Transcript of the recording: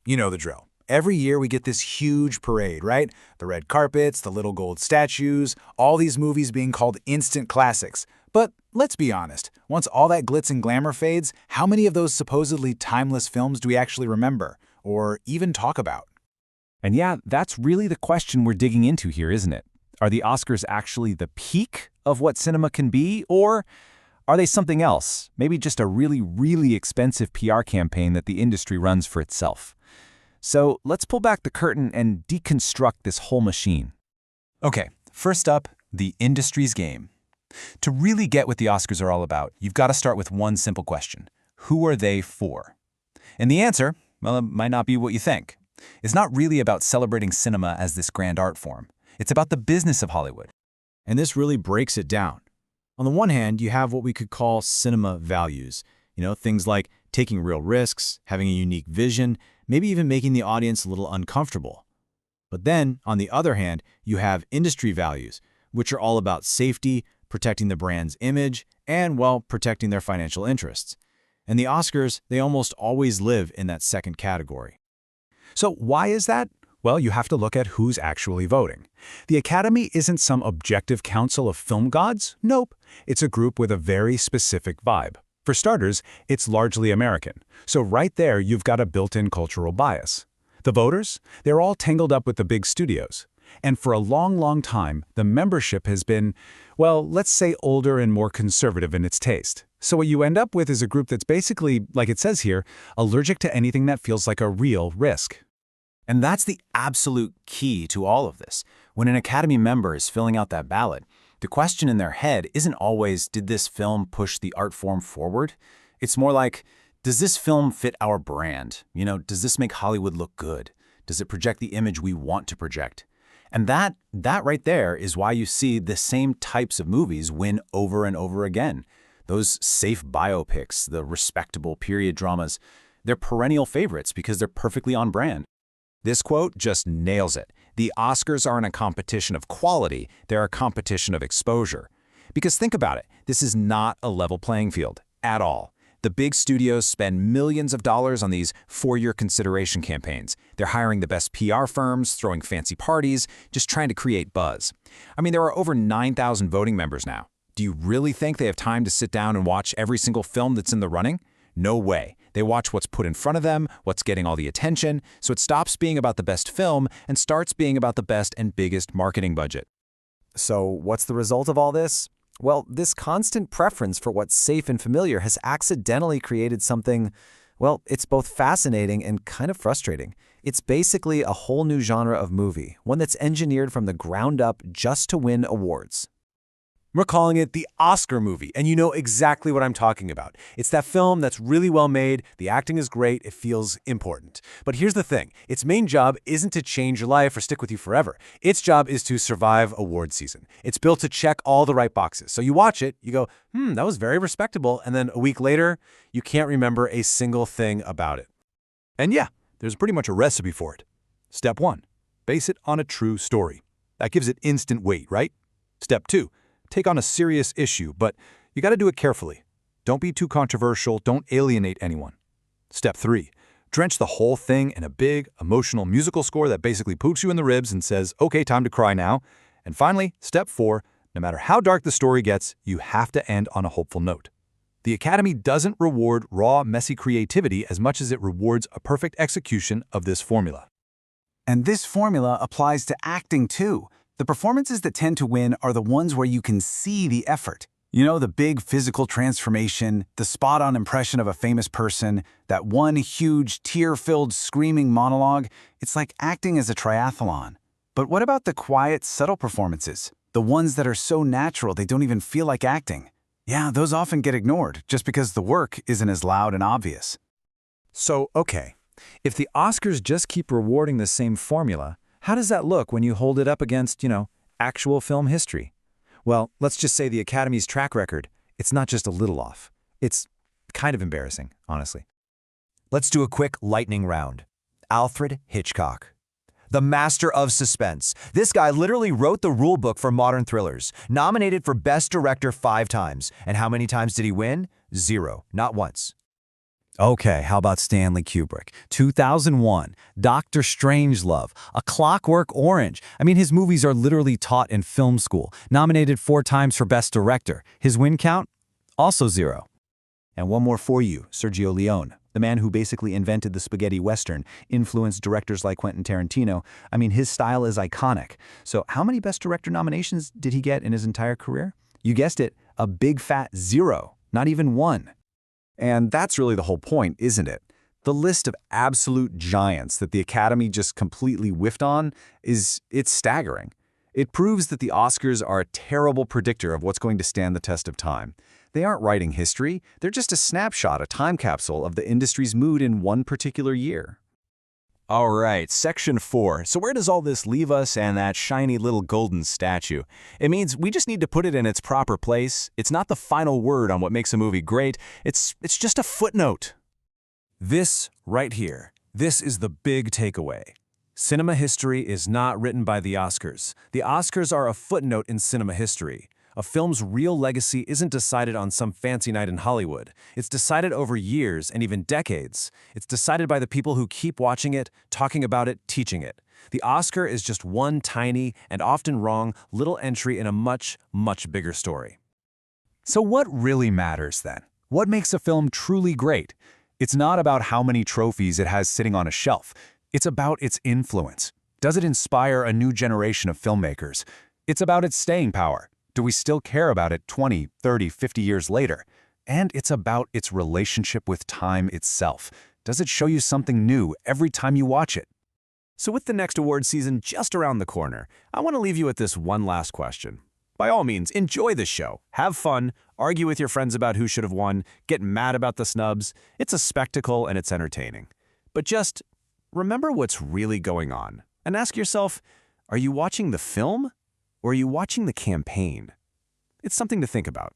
You know the drill. Every year we get this huge parade, right? The red carpets, the little gold statues, all these movies being called instant classics. But let's be honest, once all that glitz and glamour fades, how many of those supposedly timeless films do we actually remember, or even talk about? And yeah, that's really the question we're digging into here, isn't it? Are the Oscars actually the peak of what cinema can be, or are they something else? Maybe just a really, really expensive PR campaign that the industry runs for itself. So let's pull back the curtain and deconstruct this whole machine. Okay, first up, the industry's game. To really get what the Oscars are all about, you've got to start with one simple question. Who are they for? And the answer, well, it might not be what you think. It's not really about celebrating cinema as this grand art form. It's about the business of Hollywood. And this really breaks it down. On the one hand, you have what we could call cinema values. Things like taking real risks, having a unique vision, maybe even making the audience a little uncomfortable. But then, on the other hand, you have industry values, which are all about safety, protecting the brand's image, and, well, protecting their financial interests. And the Oscars, they almost always live in that second category. So why is that? Well, you have to look at who's actually voting. The Academy isn't some objective council of film gods. Nope. It's a group with a very specific vibe. For starters, it's largely American. So right there, you've got a built-in cultural bias. The voters? They're all tangled up with the big studios. And for a long, long time, the membership has been, well, let's say older and more conservative in its taste. So what you end up with is a group that's basically, like it says here, allergic to anything that feels like a real risk. And that's the absolute key to all of this. When an Academy member is filling out that ballot, the question in their head isn't always, did this film push the art form forward? It's more like, does this film fit our brand? Does this make Hollywood look good? Does it project the image we want to project? And that right there is why you see the same types of movies win over and over again. Those safe biopics, the respectable period dramas, they're perennial favorites because they're perfectly on brand. This quote just nails it. The Oscars aren't a competition of quality, they're a competition of exposure. Because think about it, this is not a level playing field at all. The big studios spend millions of dollars on these for-your consideration campaigns. They're hiring the best PR firms, throwing fancy parties, just trying to create buzz. I mean, there are over 9,000 voting members now. Do you really think they have time to sit down and watch every single film that's in the running? No way. They watch what's put in front of them, what's getting all the attention, so it stops being about the best film and starts being about the best and biggest marketing budget. So what's the result of all this? Well, this constant preference for what's safe and familiar has accidentally created something, well, it's both fascinating and kind of frustrating. It's basically a whole new genre of movie, one that's engineered from the ground up just to win awards. We're calling it the Oscar movie, and you know exactly what I'm talking about. It's that film that's really well made, the acting is great, it feels important. But here's the thing, its main job isn't to change your life or stick with you forever. Its job is to survive award season. It's built to check all the right boxes. So you watch it, you go, that was very respectable, and then a week later, you can't remember a single thing about it. And yeah, there's pretty much a recipe for it. Step 1, base it on a true story. That gives it instant weight, right? Step 2, take on a serious issue, but you got to do it carefully. Don't be too controversial, don't alienate anyone. Step 3, drench the whole thing in a big, emotional musical score that basically poops you in the ribs and says, okay, time to cry now. And finally, step 4, no matter how dark the story gets, you have to end on a hopeful note. The Academy doesn't reward raw, messy creativity as much as it rewards a perfect execution of this formula. And this formula applies to acting too. The performances that tend to win are the ones where you can see the effort. The big physical transformation, the spot-on impression of a famous person, that one huge, tear-filled, screaming monologue. It's like acting as a triathlon. But what about the quiet, subtle performances? The ones that are so natural they don't even feel like acting. Yeah, those often get ignored, just because the work isn't as loud and obvious. So, okay, if the Oscars just keep rewarding the same formula, how does that look when you hold it up against, actual film history? Well, let's just say the Academy's track record, it's not just a little off. It's kind of embarrassing, honestly. Let's do a quick lightning round. Alfred Hitchcock. The master of suspense. This guy literally wrote the rule book for modern thrillers, nominated for Best Director 5 times. And how many times did he win? 0, not once. Okay, how about Stanley Kubrick? 2001, Dr. Strangelove, A Clockwork Orange. I mean, his movies are literally taught in film school, nominated 4 times for Best Director. His win count? Also 0. And one more for you, Sergio Leone, the man who basically invented the spaghetti western, influenced directors like Quentin Tarantino. I mean, his style is iconic. So how many Best Director nominations did he get in his entire career? You guessed it, a big fat 0, not even 1. And that's really the whole point, isn't it? The list of absolute giants that the Academy just completely whiffed on it's staggering. It proves that the Oscars are a terrible predictor of what's going to stand the test of time. They aren't writing history, they're just a snapshot, a time capsule of the industry's mood in one particular year. All right, section 4. So where does all this leave us and that shiny little golden statue? It means we just need to put it in its proper place. It's not the final word on what makes a movie great. It's just a footnote. This right here, this is the big takeaway. Cinema history is not written by the Oscars. The Oscars are a footnote in cinema history. A film's real legacy isn't decided on some fancy night in Hollywood. It's decided over years and even decades. It's decided by the people who keep watching it, talking about it, teaching it. The Oscar is just one tiny and often wrong little entry in a much, much bigger story. So what really matters then? What makes a film truly great? It's not about how many trophies it has sitting on a shelf. It's about its influence. Does it inspire a new generation of filmmakers? It's about its staying power. Do we still care about it 20, 30, 50 years later? And it's about its relationship with time itself. Does it show you something new every time you watch it? So with the next award season just around the corner, I want to leave you with this one last question. By all means, enjoy the show. Have fun, argue with your friends about who should have won, get mad about the snubs. It's a spectacle and it's entertaining. But just remember what's really going on. And ask yourself, are you watching the film? Or are you watching the campaign? It's something to think about.